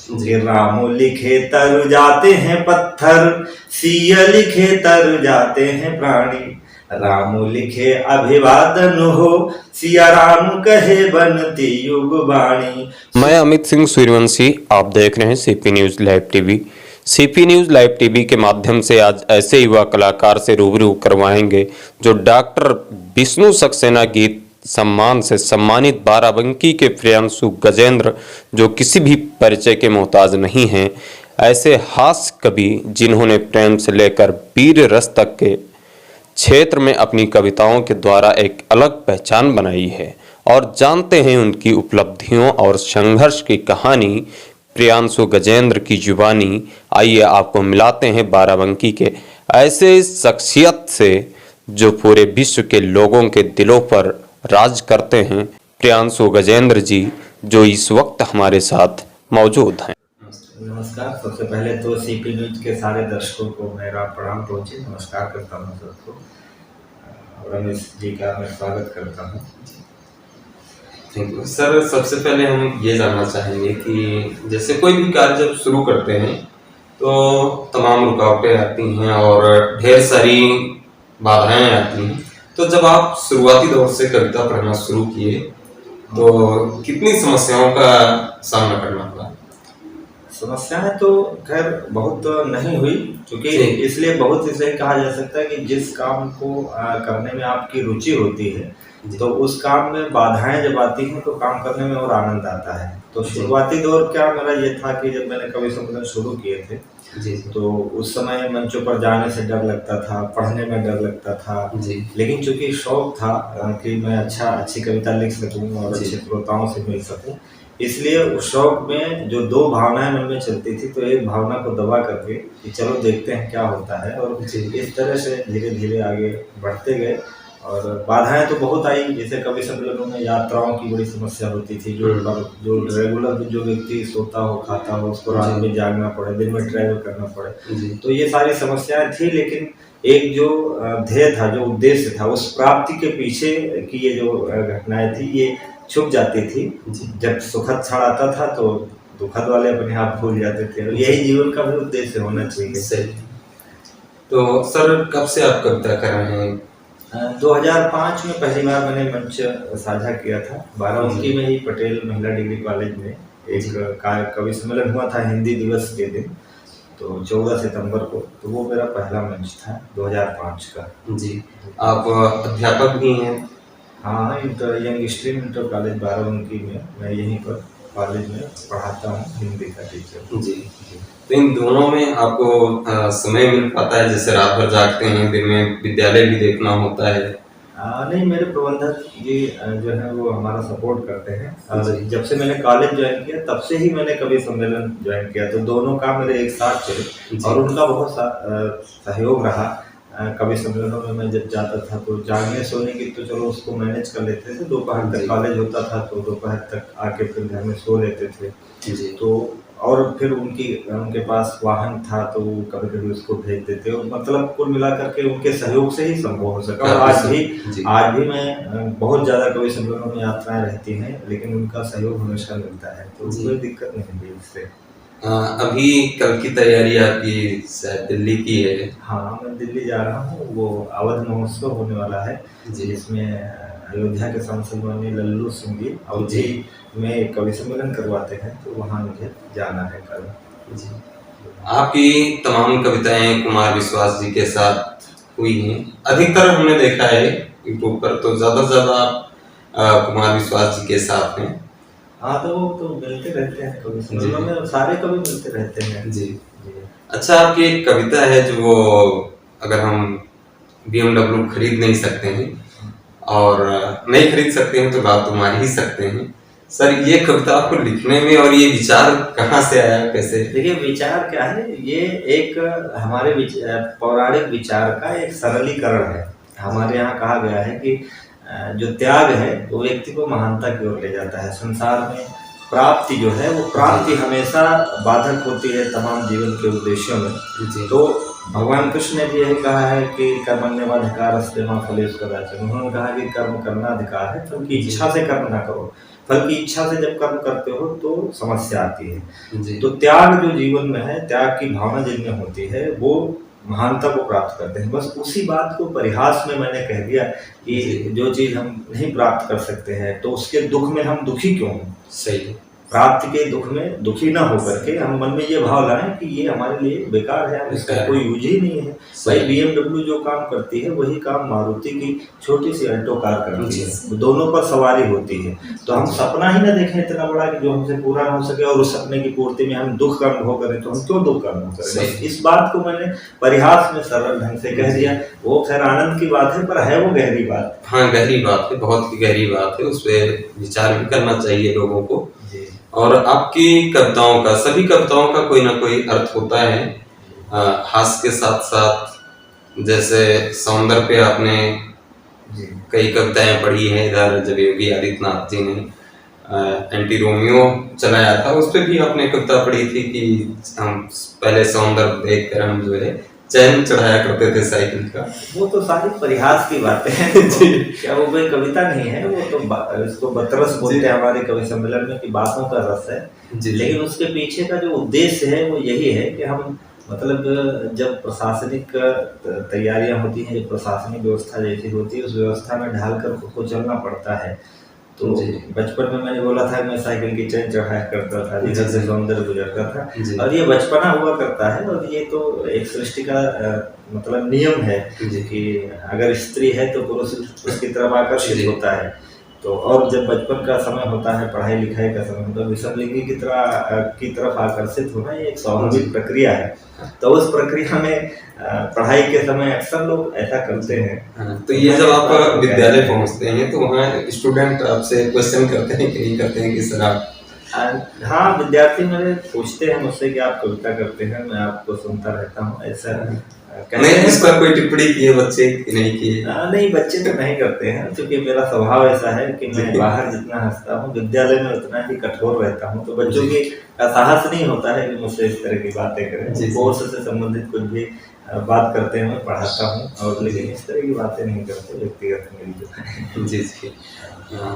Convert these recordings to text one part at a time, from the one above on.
कि राम लिखे तर जाते हैं पत्थर, सिया लिखे तर जाते हैं प्राणी, राम लिखे अभिवादन हो, सिया राम कहे बनती युग बाणी। मैं अमित सिंह सूर्यवंशी, आप देख रहे हैं CP news live TV. CP news live TV के माध्यम से आज ऐसे युवा कलाकार से रूबरू करवाएंगे जो डॉक्टर विष्णु सक्सेना गीत सम्मान से सम्मानित बाराबंकी के प्रियांशु गजेंद्र, जो किसी भी परिचय के मोहताज नहीं हैं। ऐसे हास्य कवि जिन्होंने प्रेम से लेकर वीर रस तक के क्षेत्र में अपनी कविताओं के द्वारा एक अलग पहचान बनाई है, और जानते हैं उनकी उपलब्धियों और संघर्ष की कहानी प्रियांशु गजेंद्र की जुबानी। आइए आपको मिलाते हैं बाराबंकी के ऐसे शख्सियत से जो पूरे विश्व के लोगों के दिलों पर राज करते हैं, प्रियांशु गजेंद्र जी, जो इस वक्त हमारे साथ मौजूद हैं। नमस्कार। सबसे पहले तो सीपी न्यूज के सारे दर्शकों को मेरा प्रणाम पहुंचे, नमस्कार करता हूं सबको, और रमेश जी का मैं स्वागत करता हूं। Thank you sir. सबसे पहले हम ये जानना चाहेंगे कि जैसे कोई भी कार्य जब शुरू करते हैं तो तमाम रुकावटें आती हैं और ढेर सारी बाधाएं आती हैं, तो जब आप शुरुआती दौर से कविता पढ़ना शुरू किए तो कितनी समस्याओं का सामना करना पड़ा? समस्याएं तो खैर बहुत नहीं हुई, क्योंकि इसलिए बहुत इसे कहा जा सकता है कि जिस काम को करने में आपकी रुचि होती है तो उस काम में बाधाएं जब आती हैं तो काम करने में और आनंद आता है। तो शुरुआती दौर क्या मेरा ये था कि जब मैंने कवि सम्मेलन शुरू किए थे तो उस समय मंचों पर जाने से डर लगता था, पढ़ने में डर लगता था, लेकिन चूंकि शौक था कि मैं अच्छी कविता लिख सकूं और अच्छे श्रोताओं से मिल सकूं, इसलिए उस शौक में जो दो भावनाएं मन में चलती थी, तो एक भावना को दबा करके कि चलो देखते हैं क्या होता है, और इस तरह से धीरे धीरे आगे बढ़ते गए। और बाधाएं तो बहुत आई, जैसे कवि सम्मेलनों में यात्राओं की बड़ी समस्या होती थी, जो रेगुलर जो व्यक्ति सोता हो खाता हो उसको रात में जागना पड़े, दिन में ट्रैवल करना पड़े, तो ये सारी समस्याएं थी। लेकिन एक जो ध्येय था, जो उद्देश्य था, उस प्राप्ति के पीछे की ये जो घटनाएं थी ये छुप जाती थी। जब सुखद क्षण आता था तो दुखद वाले अपने आप भूल जाते थे, और यही जीवन का भी उद्देश्य होना चाहिए। तो सर कब से आप कविता कर रहे हैं? 2005 में पहली बार मैंने मंच साझा किया था। बाराबंकी में ही पटेल महिला डिग्री कॉलेज में एक कवि सम्मेलन हुआ था हिंदी दिवस के दिन, तो 14 सितंबर को, तो वो मेरा पहला मंच था 2005 का। जी, आप अध्यापक भी हैं? हाँ, young stream inter college Barabanki में मैं यहीं पर कॉलेज में पढ़ाता हूँ, हिंदी का टीचर। जी, तो इन दोनों में आपको समय मिल पाता है? जैसे रात भर जागते हैं, दिन में विद्यालय भी देखना होता है? नहीं, मेरे प्रबंधक जी जो है वो हमारा सपोर्ट करते हैं। जब से मैंने कॉलेज ज्वाइन किया तब से ही मैंने कवि सम्मेलन ज्वाइन किया, तो दोनों काम मेरे एक साथ चले और उनका बहुत सहयोग रहा। कवि सम्मेलनों में मैं जब जाता था तो जागने सोने की तो चलो उसको मैनेज कर लेते थे, दोपहर तक कॉलेज होता था तो दोपहर तक आके फिर घर में सो लेते थे। तो और फिर उनके पास वाहन था तो कभी कभी उसको भेज देते, और मतलब कुल मिला करके उनके सहयोग से ही संभव हो सका। और आज भी मैं बहुत ज़्यादा कवि सम्मेलनों में यात्राएं रहती हैं, लेकिन उनका सहयोग हमेशा मिलता है, तो कोई दिक्कत नहीं हुई उससे। अभी कल की तैयारी आपकी शायद दिल्ली की है? हाँ, मैं दिल्ली जा रहा हूँ, वो अवध महोत्सव होने वाला है जिसमें अयोध्या के सांसद माननीय लल्लू सिंह जी अवधि में कवि सम्मेलन करवाते हैं, तो वहाँ मुझे जाना है कल। जी, आपकी तमाम कविताएं कुमार विश्वास जी के साथ हुई हैं। अधिकतर हमने देखा है यूट्यूब पर, तो ज़्यादा से ज़्यादा आप कुमार विश्वास जी के साथ हैं। हाँ, तो वो तो मिलते रहते हैं कवि सम्मेलनों में, सारे कवि मिलते रहते हैं। जी। अच्छा, आपकी एक कविता है जो वो अगर हम BMW खरीद नहीं सकते हैं और नहीं खरीद सकते हैं तो बात तो मार ही सकते हैं। सर, ये कविता आपको लिखने में और ये विचार कहाँ से आया, कैसे? देखिए, विचार क्या है, ये एक हमारे पौराणिक विचार का एक सरलीकरण है। हमारे यहाँ कहा गया है कि जो त्याग है वो व्यक्ति को महानता की ओर ले जाता है। संसार में प्राप्ति जो है वो प्राप्ति हमेशा बाधक होती है तमाम जीवन के उद्देश्यों में। तो भगवान कृष्ण ने भी यही कहा है कि कर्मण्येवाधिकारस्ते मा फलेषु कदाचन। उन्होंने कहा कि कर्म करना अधिकार है, तो उनकी इच्छा से कर्म ना करो। फल की इच्छा से जब कर्म करते हो तो समस्या आती है। जी तो त्याग जो जीवन में है, त्याग की भावना जिनमें होती है, वो महानता को प्राप्त करते हैं। बस उसी बात को परिहास में मैंने कह दिया कि जी जो चीज़ हम नहीं प्राप्त कर सकते हैं, तो उसके दुःख में हम दुखी क्यों हों? सही है। प्राप्ति के दुःख में दुखी ना होकर के हम मन में ये भाव लाएं कि ये हमारे लिए बेकार है, इसका बेकार है। कोई यूज ही नहीं है। सही। भाई BMW जो काम करती है वही काम मारुति की छोटी सी अल्टो कार करती जी। है, दोनों पर सवारी होती है। तो हम सपना ही ना देखें इतना बड़ा कि जो हमसे पूरा ना हो सके, और उस सपने की पूर्ति में हम दुःख का अनुभव करें, तो हम क्यों दुःख का अनुभव करें? सही। बस इस बात को मैंने परिहास में सरल ढंग से कह दिया। वो खैर आनंद की बात है, पर है वो गहरी बात। हाँ, गहरी बात है, बहुत ही गहरी बात है, उस पर विचार भी करना चाहिए लोगों को। जी और आपकी कविताओं का, सभी कविताओं का कोई ना कोई अर्थ होता है। हास्य के साथ साथ, जैसे सौंदर्य पे आपने जी कई कविताएं पढ़ी हैं। इधर जब योगी आदित्यनाथ जी ने एंटी रोमियो चलाया था, उस पे भी आपने कविता पढ़ी थी कि हम पहले सौंदर्य देखकर हम जो है चैन चढ़ाया करते थे साइकिल का। वो तो सारी परिहास की बातें हैं। जी क्या वो कोई कविता नहीं है, वो तो इसको बतरस बोलते हैं हमारे कवि सम्मेलन में कि बातों का रस है। जी लेकिन उसके पीछे का जो उद्देश्य है वो यही है कि हम मतलब जब प्रशासनिक तैयारियां होती हैं, जब प्रशासनिक व्यवस्था जैसी होती है, उस व्यवस्था में ढाल कर खुद को चलना पड़ता है। तो जी। बचपन में मैंने बोला था मैं साइकिल की चैन चढ़ाया करता था, जिधर से सौंदर्य गुजरता जी। था, और ये बचपना हुआ करता है। और ये तो एक सृष्टि का मतलब नियम है जी। कि अगर स्त्री है तो पुरुष उसकी तरफ आकर्षित जी। होता है। तो और जब बचपन का समय होता है, पढ़ाई लिखाई का समय होता है, विषमलिंगी की तरफ आकर्षित होना ये एक स्वाभाविक प्रक्रिया है। तो उस प्रक्रिया में पढ़ाई के समय अक्सर लोग ऐसा करते हैं। हाँ, तो ये जब आप विद्यालय पहुंचते हैं तो वहाँ स्टूडेंट आपसे क्वेश्चन करते हैं कि नहीं करते हैं कि सर आप? हाँ, विद्यार्थी मेरे पूछते हैं मुझसे कि आप कविता करते हैं, मैं आपको सुनता रहता हूँ, ऐसा नहीं, इस पर कोई टिप्पणी किए बच्चे कि नहीं किए? नहीं, बच्चे तो नहीं करते हैं, क्योंकि मेरा स्वभाव ऐसा है कि मैं बाहर जितना हंसता हूँ, विद्यालय में उतना ही कठोर रहता हूँ। तो बच्चों के साहस नहीं होता है कि मुझसे इस तरह की बातें करें। कोर्स से संबंधित कुछ भी बात करते हैं, मैं पढ़ाता हूँ, और लेकिन इस तरह की बातें नहीं करते व्यक्तिगत मेरी जो है। जी जी हाँ,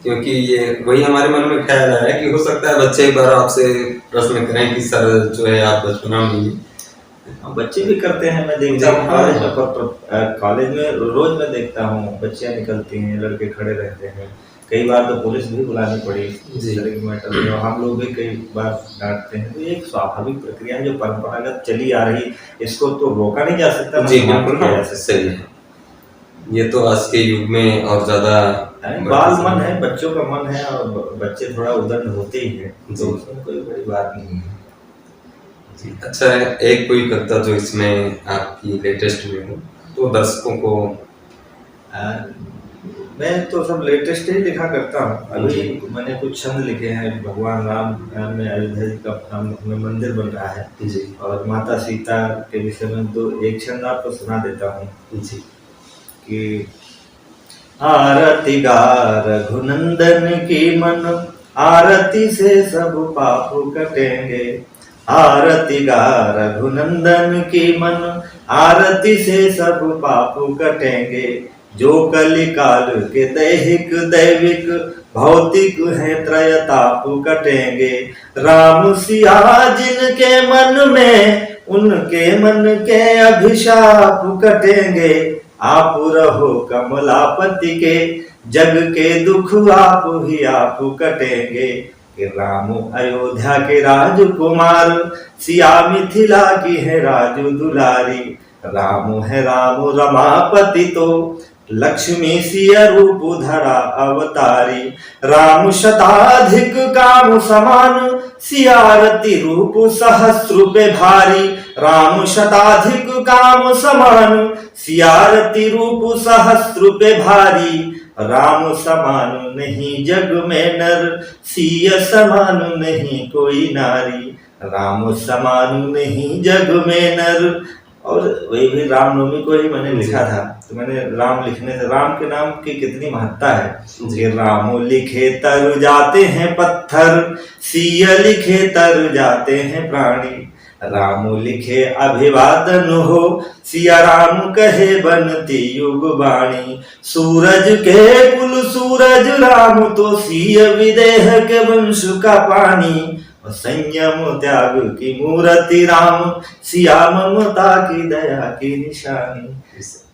क्योंकि ये वही हमारे मन में ख्याल आया कि हो सकता है बच्चे एक बार आपसे प्रश्न करें कि सर जो है आप बचपना में बच्चे भी करते हैं, मैं देखता हूँ कॉलेज में रोज मैं देखता हूँ बच्चियाँ निकलती हैं, लड़के खड़े रहते हैं। कई बार तो पुलिस भी बुलानी पड़ी इस तरह की मैटर में, और हम लोग भी कई बार डांटते हैं। तो ये एक स्वाभाविक प्रक्रिया है जो परंपरागत चली आ रही, इसको तो रोका नहीं जा सकता। जी बिल्कुल सही है। ये तो आज के युग में और ज्यादा बाल मन है, बच्चों का मन है, और बच्चे थोड़ा उदंड होते ही है, तो उसमें कोई बड़ी बात नहीं है। अच्छा, एक कोई कविता जो इसमें आपकी लेटेस्ट में हो तो दर्शकों को? मैं तो सब लेटेस्ट ही लिखा करता हूँ। अभी मैंने कुछ छंद लिखे हैं, भगवान राम में अयोध्या जी का मंदिर बन रहा है जी, और माता सीता के विषय में एक छंद आपको सुना देता हूँ जी कि आरती गा रघुनंदन की मन, आरती से सब पाप कटेंगे। आरती गा रघुनंदन की मन, आरती से सब पाप कटेंगे। जो कलिकाल के दैहिक दैविक भौतिक है त्रयताप कटेंगे। राम सिया जिनके मन में, उनके मन के अभिशाप कटेंगे। आप रहो कमलापति के, जग के दुख आप ही आप कटेंगे। कि राम अयोध्या के राजकुमार, सिया मिथिला की है राजू दुलारी। राम है राम रमापति तो, लक्ष्मी सिया रूप धरा अवतारी। राम शताधिक काम समान, सियारती रूप सहस्र पे भारी। राम शताधिक काम समान, सियारती रूप सहस्र पे भारी। राम समान नहीं जग में नर, सिया समान नहीं कोई नारी। राम समान नहीं जग में नर। और वही भी रामनवमी को ही मैंने लिखा था। तो मैंने राम लिखने से, राम के नाम की कितनी महत्ता है कि राम लिखे तर जाते हैं पत्थर, सिया लिखे तर जाते हैं प्राणी। राम लिखे अभिवादन हो, सिया राम कहे बनती युग बाणी। सूरज के कुल सूरज राम, तो सिय विदेह के वंश का पानी। और संयम त्याग की मूर्ति राम, सिया ममता की दया की निशानी।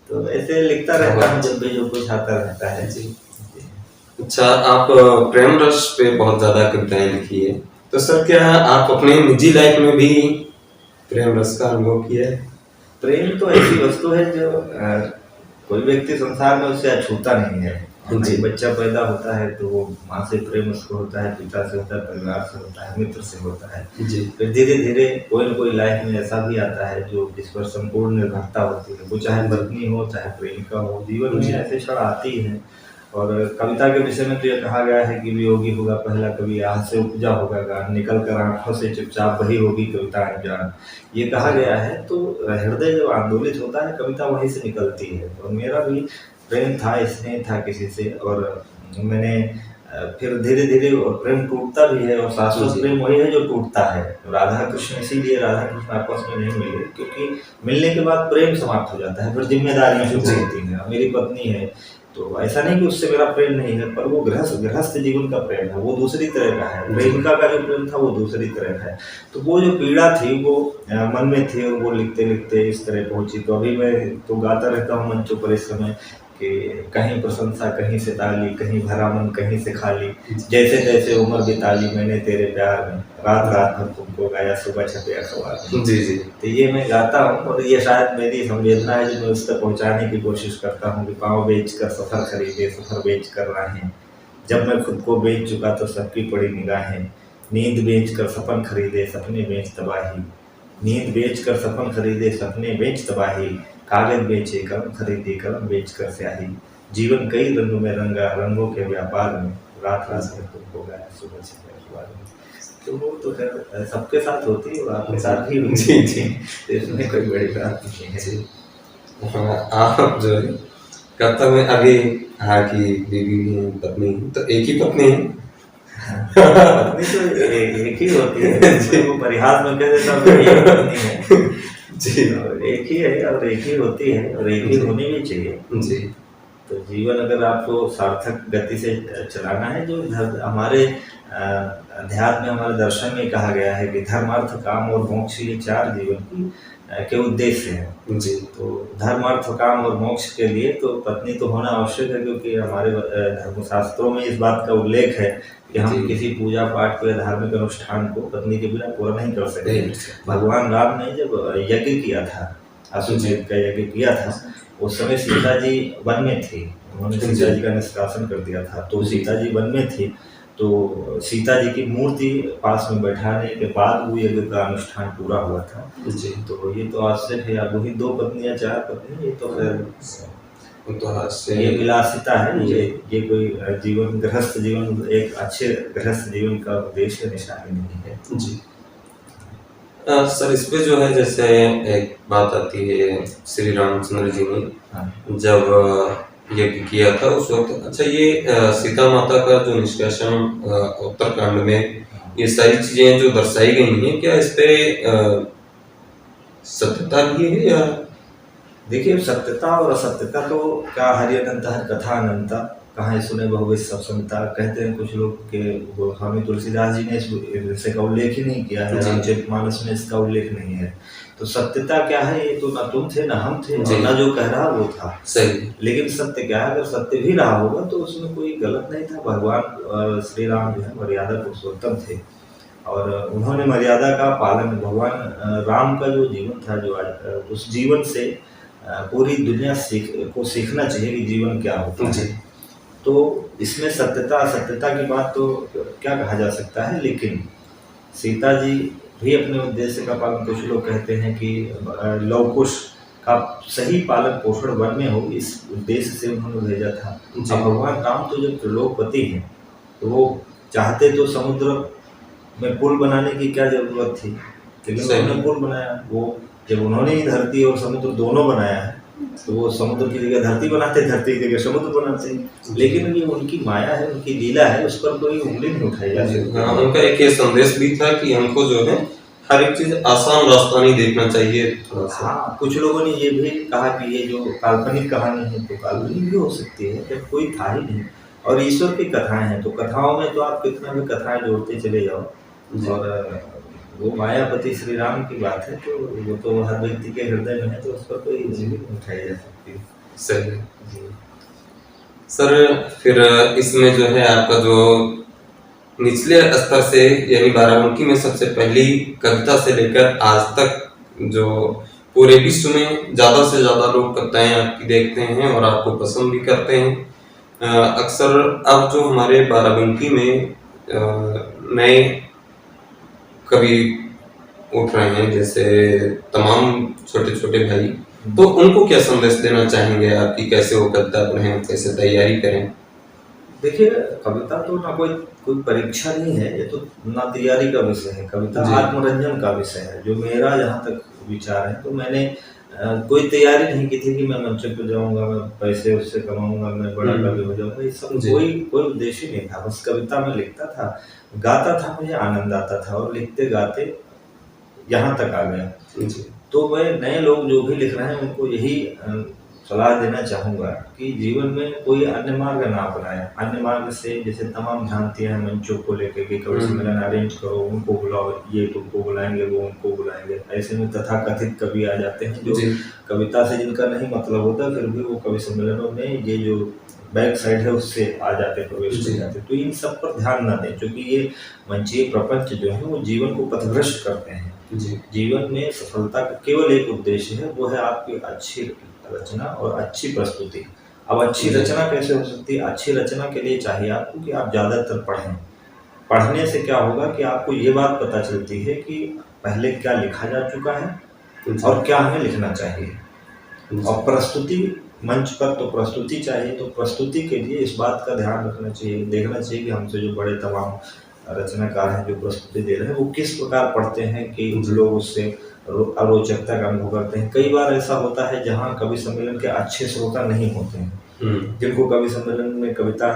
तो ऐसे लिखता रहता हूँ जब भी जो कुछ आता रहता है जी। अच्छा, आप प्रेम रस पे बहुत ज्यादा कविताएं लिखी है, तो सर क्या आप अपने निजी लाइफ में भी प्रेम रस का अनुभव किया है? प्रेम तो ऐसी वस्तु है जो कोई व्यक्ति संसार में उससे अछूता नहीं है। जी, बच्चा पैदा होता है तो वो माँ से प्रेम उसको होता है, पिता से होता है, परिवार से होता है, मित्र से होता है जी। फिर धीरे धीरे कोई न कोई लाइफ में ऐसा भी आता है जो जिस पर संपूर्ण निर्भरता होती है, वो चाहे पत्नी हो चाहे प्रेमिका हो, जीवन में ऐसे क्षण आती है। और कविता के विषय में तो ये कहा गया है कि वियोगी होगा पहला कवि, आह से उपजा होगा गान, निकल कर आंखों से चुपचाप वही होगी कविता अनजान। ये कहा गया है। तो हृदय जब आंदोलित होता है कविता वहीं से निकलती है। और मेरा भी प्रेम था, स्नेह था किसी से, और मैंने फिर धीरे धीरे प्रेम टूटता भी है, और शाश्वत प्रेम वही है जो टूटता है। राधा कृष्ण, इसीलिए राधा कृष्ण आपस में नहीं मिले, क्योंकि मिलने के बाद प्रेम समाप्त हो जाता है, फिर जिम्मेदारियां शुरू होती हैं। मेरी पत्नी है तो ऐसा नहीं कि उससे मेरा प्रेम नहीं है, पर वो गृहस्थ जीवन का प्रेम है, वो दूसरी तरह का है। प्रेमिका का जो प्रेम था वो दूसरी तरह का है। तो वो जो पीड़ा थी वो मन में थी, और वो लिखते लिखते इस तरह पहुंची। तो अभी मैं तो गाता रहता हूँ मंचों पर इस समय कि कहीं प्रशंसा कहीं से ताली, कहीं भरा मन कहीं से खाली, जैसे तैसे उम्र बिताली मैंने तेरे प्यार में, रात रात भर तुमको गाया सुबह छपे अखबार में। जी जी। तो ये मैं गाता हूँ, और ये शायद मेरी संवेदना है जो मैं उस तक पहुँचाने की कोशिश करता हूँ। कि पाँव बेच कर सफ़र खरीदे, सफ़र बेच कर राहें, जब मैं खुद को बेच चुका तो सबकी पड़ी निगाहें। नींद बेच कर सपन खरीदे, सपने बेच तबाही। नींद बेच कर सपन खरीदे, सपने बेच तबाही। कागज बेचे, कलम खरीदी, कलम बेच कर स्याही। जीवन कई रंगों में रंगा, रंगों के व्यापार में, रात रात में तुमको गाया सुबह से अखबार में। तो वो तो खैर सबके साथ होती है, और आपके साथ भी होती है, तो इसमें कोई बड़ी बात नहीं है। हाँ, आप जो है कविता में अभी की बीवी है, पत्नी, तो एक ही पत्नी है? पत्नी तो एक ही होती है, वो परिहास में कह देता हूँ एक पत्नी है जी। एक ही है और एक ही होती है, और एक ही होनी भी चाहिए जी। तो जीवन अगर आपको सार्थक गति से चलाना है, जो हमारे अध्यात्म में, हमारे दर्शन में कहा गया है कि धर्म अर्थ काम और मोक्ष, ये 4 जीवन के उद्देश्य हैं जी। तो धर्म अर्थ काम और मोक्ष के लिए तो पत्नी तो होना आवश्यक है, क्योंकि हमारे धर्मशास्त्रों में इस बात का उल्लेख है कि हम किसी पूजा पाठ को या धार्मिक अनुष्ठान को पत्नी के बिना पूरा नहीं कर सकते। भगवान राम ने जब यज्ञ किया था, अश्वमेध का यज्ञ किया था, उस समय सीता जी वन में थी, उन्होंने सीता जी का निष्कासन कर दिया था। तो सीता जी वन में थी, तो सीता जी की मूर्ति पास में बैठाने के बाद वो यज्ञ का अनुष्ठान पूरा हुआ था जी। तो ये तो आश्चर्य है, अब वही 2 पत्नियां 4 पत्नी, ये तो फिर ये विलासिता है। ये कोई जीवन, गृहस्थ जीवन, एक अच्छे गृहस्थ जीवन का उद्देश्य निशानी नहीं है जी। सर, इस पे जो है, जैसे एक बात आती है, श्री रामचंद्र जी ने जब यज्ञ किया था उस वक्त, अच्छा ये सीता माता का जो निष्कासन उत्तरकांड में, ये सारी चीजें जो दर्शाई गई हैं, क्या इस पे सत्यता भी है या? देखिए, सत्यता और असत्यता तो क्या, हरि अनंत हर कथा अनंता, कहाँ सुने बहुविध सब सुनता, कहते हैं कुछ लोग के स्वामी तुलसीदास जी ने इस विषय का उल्लेख ही नहीं किया है, रामचरितमानस में इसका उल्लेख नहीं है। तो सत्यता क्या है, ये तो न तुम थे न हम थे, न जो कह रहा वो था सही। लेकिन सत्य क्या है, अगर सत्य भी रहा होगा तो उसमें कोई गलत नहीं था। भगवान श्री राम जो है मर्यादा पुरुषोत्तम थे, और उन्होंने मर्यादा का पालन, भगवान राम का जो जीवन था, जो आज उस जीवन से पूरी दुनिया को सीखना चाहिए कि जीवन क्या होता है। तो इसमें सत्यता असत्यता की बात तो क्या कहा जा सकता है, लेकिन सीता जी भी अपने उद्देश्य का पालन, कुछ लोग कहते हैं कि लव कुश का सही पालन पोषण वन में हो, इस उद्देश्य से उन्होंने भेजा था। अब भगवान राम तो जब त्रिलोकपति हैं, तो वो चाहते तो समुद्र में पुल बनाने की क्या जरूरत थी, लेकिन उन्होंने पुल बनाया। वो जब उन्होंने ही धरती और समुद्र दोनों बनाया है, तो वो समुद्र की जगह धरती बनाते, धरती की जगह समुद्र बनाते हैं। लेकिन ये उनकी माया है, उनकी लीला है, उस पर कोई उंगली नहीं उठाई जा सकती। उनका एक ये संदेश भी था कि हमको जो है हर एक चीज आसान रास्ता नहीं देखना चाहिए थोड़ा सा। हाँ, कुछ लोगों ने ये भी कहा कि ये जो काल्पनिक कहानी है तो काल्पनिक भी हो सकती है जब कोई था ही नहीं। और ईश्वर की कथाएं हैं तो कथाओं में तो आप कितना भी कथाएं जोड़ते चले जाओ। जी। और वो मायापति श्री राम की बात है तो वो तो हर व्यक्ति के हृदय में है तो उस पर कोई उंगली नहीं उठाई जा सकती। सही है। जी। सर फिर इसमें जो है आपका जो निचले स्तर से यानी बाराबंकी में सबसे पहली कविता से लेकर आज तक जो पूरे विश्व में ज्यादा से ज्यादा लोग कविताएं आपकी देखते हैं और आपको पसंद भी करते हैं। अक्सर अब जो हमारे बाराबंकी में नए कवि उठ रहे हैं जैसे तमाम छोटे छोटे भाई, तो उनको क्या संदेश देना चाहेंगे आप कि कैसे वो कविता पढ़ें, कैसे तैयारी करें? देखिए, कविता तो ना कोई कोई परीक्षा नहीं है, ये तो ना तैयारी का विषय है, कविता जी। आत्मरंजन का विषय है। जो मेरा जहाँ तक विचार है तो मैंने कोई तैयारी नहीं की थी कि मैं मंच पे जाऊँगा, मैं पैसे उससे कमाऊँगा, मैं बड़ा कवि हो जाऊँगा, ये सब जी। कोई कोई उद्देश्य नहीं था। बस कविता मैं लिखता था, गाता था, मुझे आनंद आता था और लिखते-गाते यहाँ तक आ गया। जी। तो मैं नए लोग जो भी लिख रहे हैं उनको यही सलाह देना चाहूँगा कि जीवन में कोई अन्य मार्ग ना अपनाएं। अन्य मार्ग से जैसे तमाम भ्रांतियाँ हैं मंचों को लेकर के कवि सम्मेलन अरेंज करो, उनको बुलाओ, ये तुमको बुलाएंगे, वो उनको बुलाएंगे। ऐसे में तथाकथित कवि आ जाते हैं जो जी। कविता से जिनका नहीं मतलब होता फिर भी वो कवि सम्मेलनों में ये जो बैक साइड है उससे आ जाते, प्रवेश कर जी। जाते। तो इन सब पर ध्यान ना दें क्योंकि ये मंचीय प्रपंच जो है वो जीवन को पथभ्रष्ट करते हैं। जी। जीवन में सफलता का केवल एक उद्देश्य है, वो है आपकी अच्छी रचना और अच्छी प्रस्तुति। अब अच्छी रचना कैसे हो सकती है? अच्छी रचना के लिए चाहिए आपको कि आप ज़्यादातर पढ़ें। पढ़ने से क्या होगा कि आपको ये बात पता चलती है कि पहले क्या लिखा जा चुका है और क्या हमें लिखना चाहिए। और प्रस्तुति मंच पर तो प्रस्तुति चाहिए, तो प्रस्तुति के लिए इस बात का ध्यान रखना चाहिए, देखना चाहिए कि हमसे जो बड़े तमाम रचनाकार हैं जो प्रस्तुति दे रहे हैं वो किस प्रकार पढ़ते हैं कि लोग उससे अरोचकता का अनुभव करते हैं। कई बार ऐसा होता है जहाँ कवि सम्मेलन के अच्छे श्रोता नहीं होते हैं, जिनको कवि सम्मेलन में कविता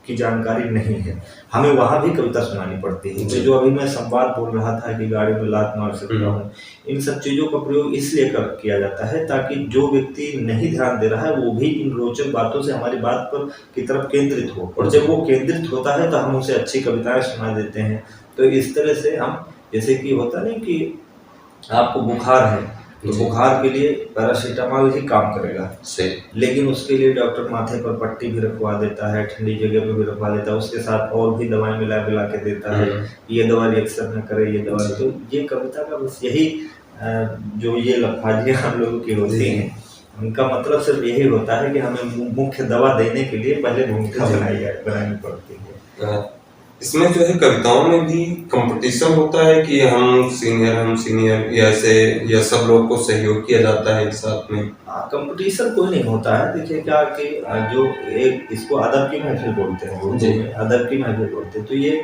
की जानकारी नहीं है, हमें वहाँ भी कविता सुनानी पड़ती है। तो जो अभी मैं संवाद बोल रहा था कि गाड़ी में लात मार सकता हूँ, इन सब चीज़ों का प्रयोग इसलिए किया जाता है ताकि जो व्यक्ति नहीं ध्यान दे रहा है वो भी इन रोचक बातों से हमारी बात पर की तरफ केंद्रित हो, और जब वो केंद्रित होता है तो हम उसे अच्छी कविताएं सुना देते हैं। तो इस तरह से हम, जैसे कि होता नहीं कि आपको बुखार है तो बुखार के लिए पैरासीटामोल ही काम करेगा, सही। लेकिन उसके लिए डॉक्टर माथे पर पट्टी भी रखवा देता है, ठंडी जगह पे भी रखवा देता है, उसके साथ और भी दवाएं मिला के देता है, ये दवा रिएक्शन न करे, ये दवा। तो ये कविता का बस यही जो ये लफाजियाँ हम लोगों की होती हैं, उनका मतलब सिर्फ यही होता है कि हमें मुख्य दवा देने के लिए पहले भूमिका बनानी पड़ती है। इसमें जो है कविताओं में भी कंपटीशन होता है कि हम सीनियर या ऐसे, या सब लोग को सहयोग किया जाता है एक साथ में? कंपटीशन कोई नहीं होता है। देखिए क्या कि जो एक इसको अदब की महफिल बोलते हैं, उर्दू में अदब की महफिल बोलते हैं। तो ये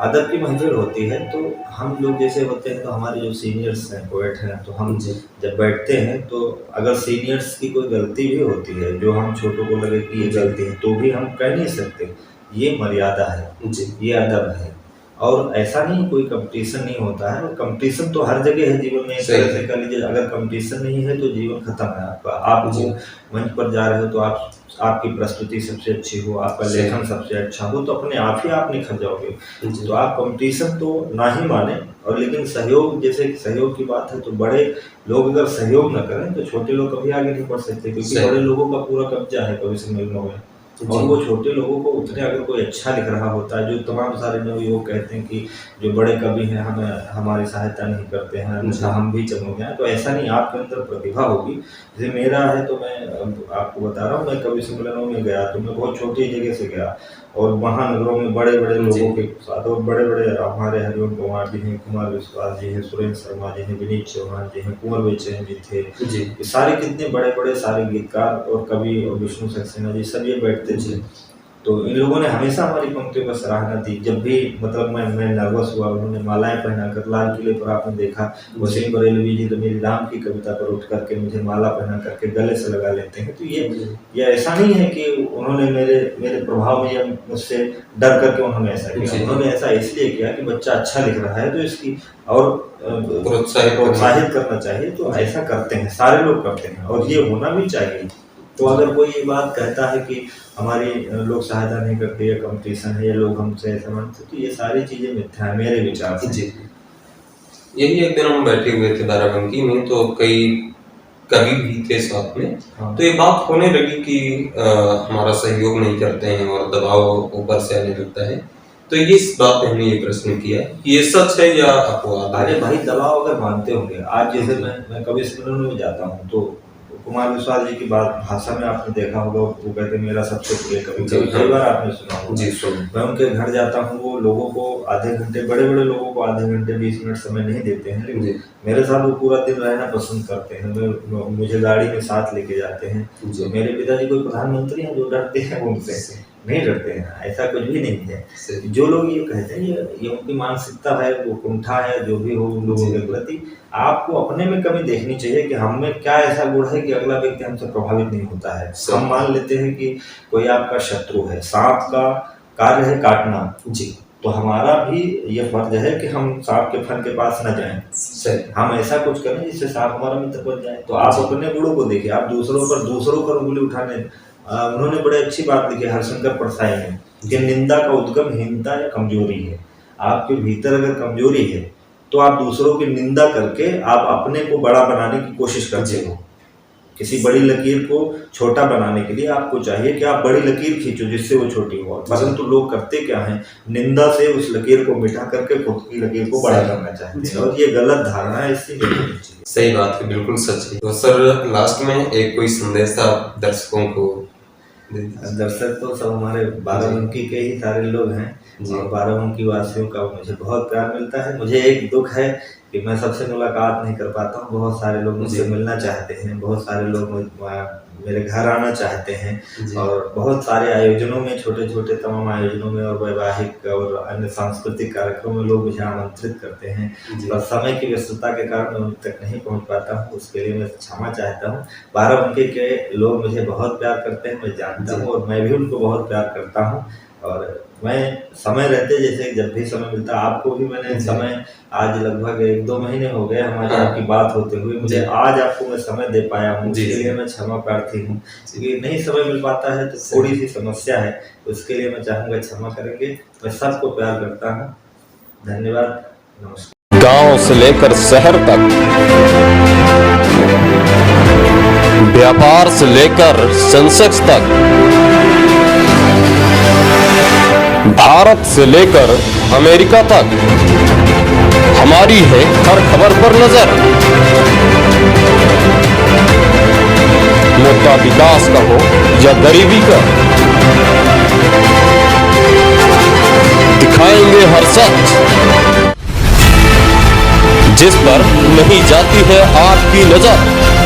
अदब की महफिल होती है तो हम लोग जैसे होते हैं तो हमारे जो सीनियर्स हैं, पोएट हैं, तो हम जब बैठते हैं तो अगर सीनियर्स की कोई गलती भी होती है जो हम छोटों को लगे कि ये गलती है तो भी हम कह नहीं सकते, ये मर्यादा है, ये अदब है। और ऐसा नहीं कोई कंपटीशन नहीं होता है, और कंपटीशन तो हर जगह है जीवन में। एक तरह से कह लीजिए अगर कंपटीशन नहीं है तो जीवन खत्म है आपका। आप जो मंच पर जा रहे हो तो आपकी प्रस्तुति सबसे अच्छी हो, आपका लेखन सबसे अच्छा हो तो अपने आप ही आप निखर जाओगे। तो आप कंपटीशन तो ना ही माने, और लेकिन सहयोग, जैसे सहयोग की बात है तो बड़े लोग अगर सहयोग न करें तो छोटे लोग कभी आगे नहीं बढ़ सकते, क्योंकि बड़े लोगों का पूरा कब्जा है कवि सम्मेलनों में। और वो छोटे लोगों को उतने अगर कोई अच्छा लिख रहा होता है, जो तमाम सारे लोग कहते हैं कि जो बड़े कवि हैं हमें हमारी सहायता नहीं करते हैं, अच्छा हम भी चमक जाएं, तो ऐसा नहीं, आपके अंदर प्रतिभा होगी। जैसे मेरा है तो मैं आपको बता रहा हूँ, मैं कवि सम्मेलनों में गया तो मैं बहुत छोटी जगह से गया और महानगरों में बड़े बड़े लोगों के साथ, और बड़े बड़े हमारे हरिओम कुमार जी हैं, कुमार विश्वास जी हैं, सुरेंद्र शर्मा जी हैं, विनीत चौहान जी हैं, कुंवर बेचैन जी थे, ये सारे कितने बड़े बड़े सारे गीतकार और कवि, और विष्णु सक्सेना जी, सब ये बैठते थे। तो इन लोगों ने हमेशा हमारी पंक्तियों का सराहना दी। जब भी मतलब मैं नर्वस हुआ, उन्होंने मालाएं पहनाकर, लाल किले पर आपने देखा वसीम बरेलवी जी तो मेरी राम की कविता पर उठ करके मुझे माला पहना करके गले से लगा लेते हैं। तो ये ऐसा नहीं है कि उन्होंने मेरे प्रभाव में या मुझसे डर करके उन्होंने ऐसा किया। उन्होंने ऐसा इसलिए किया कि बच्चा अच्छा लिख रहा है तो इसकी और प्रोत्साहित करना चाहिए। तो ऐसा करते हैं, सारे लोग करते हैं और ये होना भी चाहिए। तो अगर कोई ये बात कहता है कि हमारी लोग सहायता नहीं करते या कंपटीशन है या लोग हमसे ऐसा मानते, तो ये सारी चीजें मिथ्या है मेरे विचार से। जी, यही एक दिन हम बैठे हुए थे बाराबंकी में, तो कई कवि भी थे साथ में। हाँ। तो ये बात होने लगी कि हमारा सहयोग नहीं करते हैं और दबाव ऊपर से आने लगता है। तो ये इस बात पे हमने ये प्रश्न किया कि ये सच है या अपवाद? अरे भाई, दबाव अगर मानते होंगे, आज जैसे मैं कवि सम्मेलन में जाता हूँ तो कुमार विश्वास जी की बात भाषा में आपने देखा होगा, वो कहते हैं मेरा सबसे प्रिय कवि। कई बार आपने सुना होगा। जी, मैं उनके घर जाता हूँ, वो लोगों को आधे घंटे, बड़े लोगों को आधे घंटे 20 मिनट समय नहीं देते हैं, लेकिन मेरे साथ वो पूरा दिन रहना पसंद करते हैं। मुझे गाड़ी में साथ लेके जाते हैं। तो मेरे पिताजी कोई प्रधानमंत्री हैं जो डरते हैं उनसे? नहीं डरते हैं, ऐसा कुछ भी नहीं है। जो लोग ये कहते हैं ये उनकी मानसिकता है, वो कुंठा है, जो भी हो उन लोगों के प्रति। आपको अपने में कमी देखनी चाहिए कि हम में क्या ऐसा गुण है कि अगला व्यक्ति हमसे प्रभावित नहीं होता है। हम मान लेते हैं कि कोई आपका शत्रु है, सांप का कार्य है काटना जी, तो हमारा भी ये फर्ज है कि हम सांप के फन के पास न जाएं। हम ऐसा कुछ करें जिससे सांप हमारा मित्र बन जाए। तो आप अपने गुणों को देखिए, आप दूसरों पर उंगली उठाने। उन्होंने बड़े अच्छी बात लिखी हरिशंकर परसाई ने कि निंदा का उद्गम हीनता या कमजोरी है। आपके भीतर अगर कमजोरी है तो आप दूसरों की निंदा करके आप अपने को बड़ा बनाने की कोशिश करते हो। किसी बड़ी लकीर को छोटा बनाने के लिए आपको चाहिए कि आप बड़ी लकीर खींचो जिससे वो छोटी हो, परंतु लोग करते क्या हैं, निंदा से उस लकीर को मिटा करके खुद की लकीर को बड़ा करना चाहते हैं, और ये गलत धारणा है। इससे सही बात है, बिल्कुल सच है। तो सर लास्ट में एक कोई संदेश आप दर्शकों को? दर्शक तो सब हमारे बाराबंकी के ही सारे लोग हैं और बाराबंकी वासियों का मुझे बहुत प्यार मिलता है। मुझे एक दुख है कि मैं सबसे मुलाकात नहीं कर पाता हूँ। बहुत सारे लोग मुझसे मिलना चाहते हैं, बहुत सारे लोग मेरे घर आना चाहते हैं और बहुत सारे आयोजनों में, छोटे छोटे तमाम आयोजनों में और वैवाहिक और अन्य सांस्कृतिक कार्यक्रमों में लोग मुझे आमंत्रित करते हैं, पर समय की व्यस्तता के कारण मैं उन तक नहीं पहुंच पाता हूं। उसके लिए मैं क्षमा चाहता हूं। बाराबंकी के लोग मुझे बहुत प्यार करते हैं, मैं जानता हूं, और मैं भी उनको बहुत प्यार करता हूं। और मैं समय रहते, जैसे जब भी समय मिलता, आपको भी मैंने समय, आज लगभग 1-2 महीने हो गए हमारी आपकी बात होते हुए, मुझे आज आपको मैं समय दे पाया हूँ, इसके लिए मैं क्षमा प्रार्थी हूँ। क्योंकि नहीं समय मिल पाता है तो थोड़ी सी समस्या है, उसके लिए मैं चाहूँगा क्षमा करेंगे। मैं सबको प्यार करता हूँ। धन्यवाद, नमस्कार। गांव से लेकर शहर तक, व्यापार से लेकर सेंसेक्स तक, भारत से लेकर अमेरिका तक, हमारी है हर खबर पर नजर। मुद्दा विकास का हो या गरीबी का, दिखाएंगे हर सच जिस पर नहीं जाती है आपकी नजर।